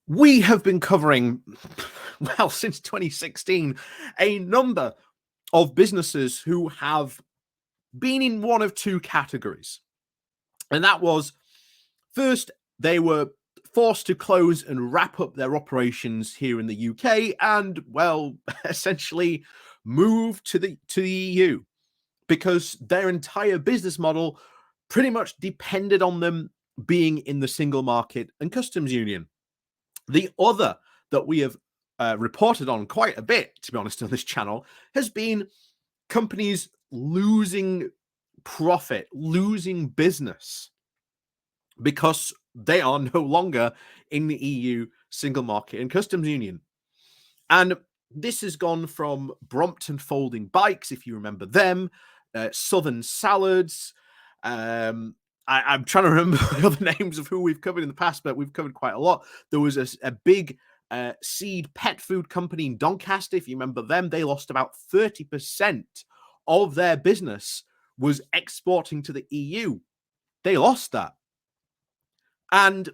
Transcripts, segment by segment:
We have been covering, well, since 2016, a number of businesses who have been in one of two categories. And that was first, they were forced to close and wrap up their operations here in the UK and, well, essentially move to the EU because their entire business model pretty much depended on them being in the single market and customs union. The other that we have reported on quite a bit, to be honest, on this channel, has been companies losing profit, losing business because they are no longer in the EU single market and customs union. And this has gone from Brompton Folding Bikes, if you remember them, Southern Salads. I'm trying to remember the other names of who we've covered in the past, but we've covered quite a lot. There was a big seed pet food company in Doncaster. If you remember them, they lost about 30% of their business was exporting to the EU. They lost that. And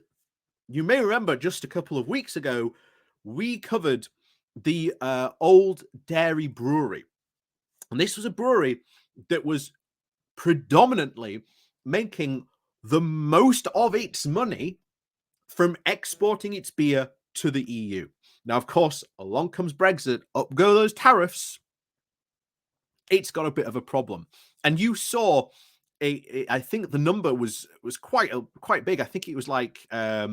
you may remember just a couple of weeks ago, we covered the old Dairy Brewery. And this was a brewery that was predominantly making the most of its money from exporting its beer to the EU. Now, of course, along comes Brexit, up go those tariffs. It's got a bit of a problem. And you saw I think the number was quite big. I think it was like I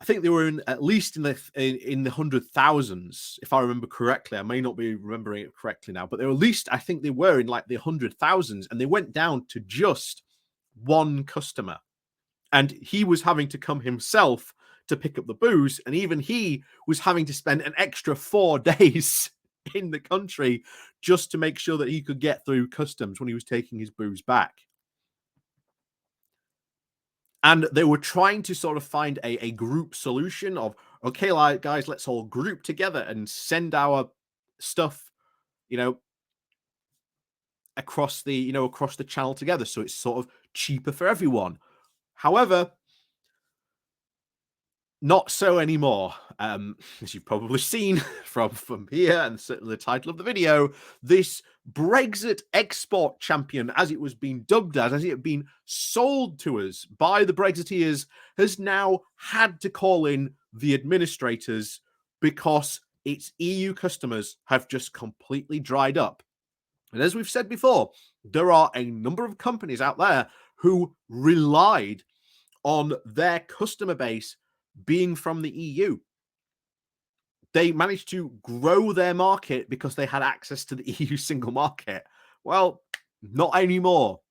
think they were at least in the hundred thousands, if I remember correctly. I may not be remembering it correctly now, but they were at least, I think they were in like the 100,000s, and they went down to just one customer, and he was having to come himself to pick up the booze, and even he was having to spend an extra 4 days in the country just to make sure that he could get through customs when he was taking his booze back. And they were trying to sort of find a group solution of, okay, like, guys, let's all group together and send our stuff, across the channel together, so it's sort of cheaper for everyone. However, not so anymore. As you've probably seen from here and certainly the title of the video, this Brexit export champion, as it was being dubbed as it had been sold to us by the Brexiteers, has now had to call in the administrators because its EU customers have just completely dried up. And as we've said before, there are a number of companies out there who relied on their customer base being from the EU. They managed to grow their market because they had access to the EU single market. Well, not anymore.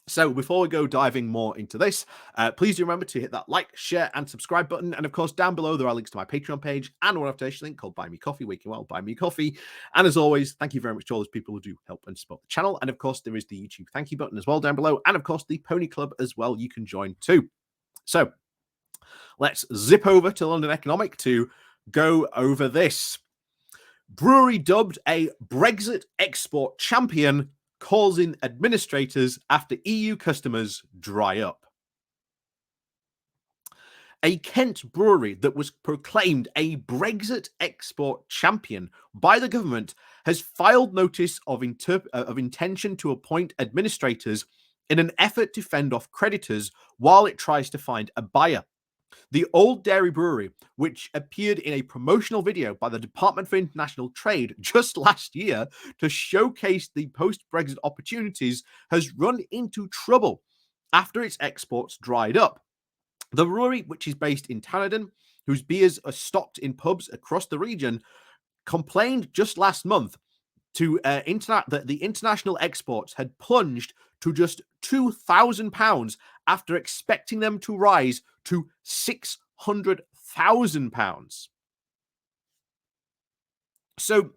So before we go diving more into this, please do remember to hit that like, share, and subscribe button. And of course, down below, there are links to my Patreon page and a one-off link called Buy Me Coffee, where you can, well, buy me coffee. And as always, thank you very much to all those people who do help and support the channel. And of course, there is the YouTube thank you button as well down below. And of course, the Pony Club as well, you can join too. So let's zip over to London Economic to go over this. Brewery dubbed a Brexit export champion calls in administrators after EU customers dry up. A Kent brewery that was proclaimed a Brexit export champion by the government has filed notice of intention to appoint administrators in an effort to fend off creditors while it tries to find a buyer. The Old Dairy Brewery, which appeared in a promotional video by the Department for International Trade just last year to showcase the post-Brexit opportunities, has run into trouble after its exports dried up. The brewery, which is based in Tenterden, whose beers are stocked in pubs across the region, complained just last month that the international exports had plunged to just £2,000 after expecting them to rise to £600,000. So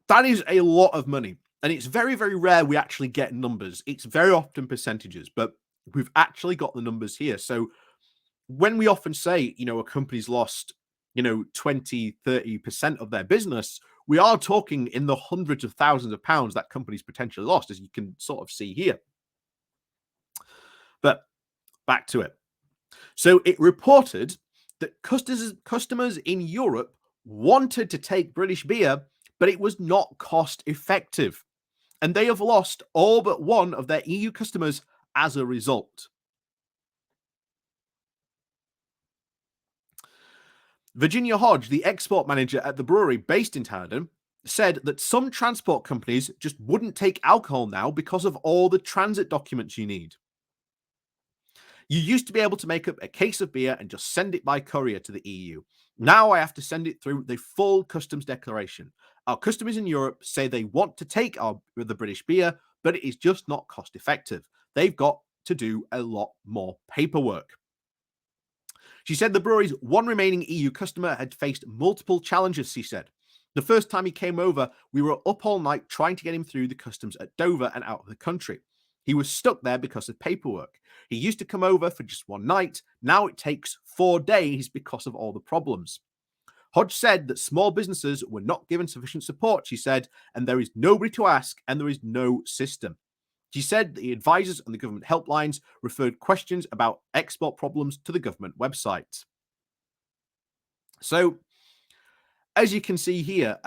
that is a lot of money. And it's very, very rare we actually get numbers. It's very often percentages, but we've actually got the numbers here. So when we often say, a company's lost, 20, 30% of their business, we are talking in the hundreds of thousands of pounds that companies potentially lost, as you can sort of see here. But back to it. So it reported that customers in Europe wanted to take British beer, but it was not cost effective. And they have lost all but one of their EU customers as a result. Virginia Hodge, the export manager at the brewery based in Tenterden, said that some transport companies just wouldn't take alcohol now because of all the transit documents you need. You used to be able to make up a case of beer and just send it by courier to the EU. Now I have to send it through the full customs declaration. Our customers in Europe say they want to take the British beer, but it is just not cost effective. They've got to do a lot more paperwork. She said the brewery's one remaining EU customer had faced multiple challenges, she said. The first time he came over, we were up all night trying to get him through the customs at Dover and out of the country. He was stuck there because of paperwork. He used to come over for just one night. Now it takes 4 days because of all the problems. Hodge said that small businesses were not given sufficient support, she said, and there is nobody to ask and there is no system. She said the advisors and the government helplines referred questions about export problems to the government website. So, as you can see here,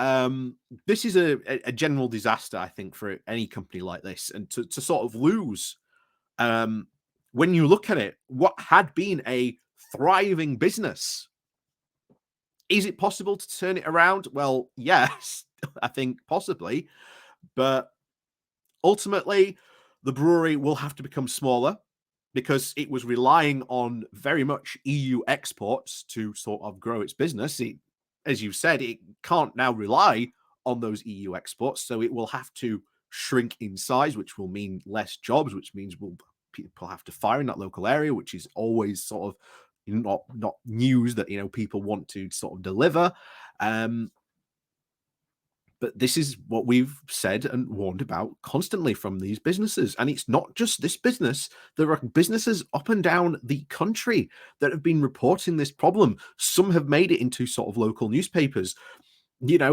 this is a general disaster, I think, for any company like this. And to sort of lose, when you look at it, what had been a thriving business, is it possible to turn it around? Well, yes, I think possibly. But ultimately, the brewery will have to become smaller because it was relying on very much EU exports to sort of grow its business. As you said, it can't now rely on those EU exports, so it will have to shrink in size, which will mean less jobs, which means people have to fire in that local area, which is always sort of not news that people want to sort of deliver. But this is what we've said and warned about constantly from these businesses. And it's not just this business. There are businesses up and down the country that have been reporting this problem. Some have made it into sort of local newspapers. You've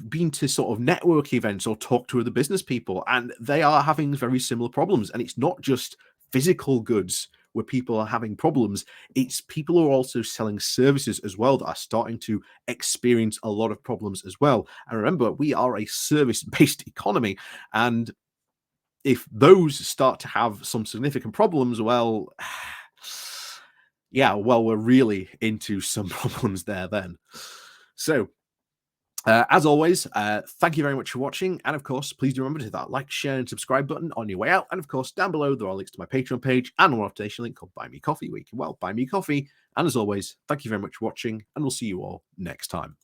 been to sort of network events or talk to other business people, and they are having very similar problems. And it's not just physical goods where people are having problems. It's people who are also selling services as well that are starting to experience a lot of problems as well. And remember, we are a service-based economy. And if those start to have some significant problems, well, we're really into some problems there then. So, as always, thank you very much for watching. And of course, please do remember to hit that like, share, and subscribe button on your way out. And of course, down below, there are links to my Patreon page and a notification link called Buy Me Coffee, where you can, buy me coffee. And as always, thank you very much for watching, and we'll see you all next time.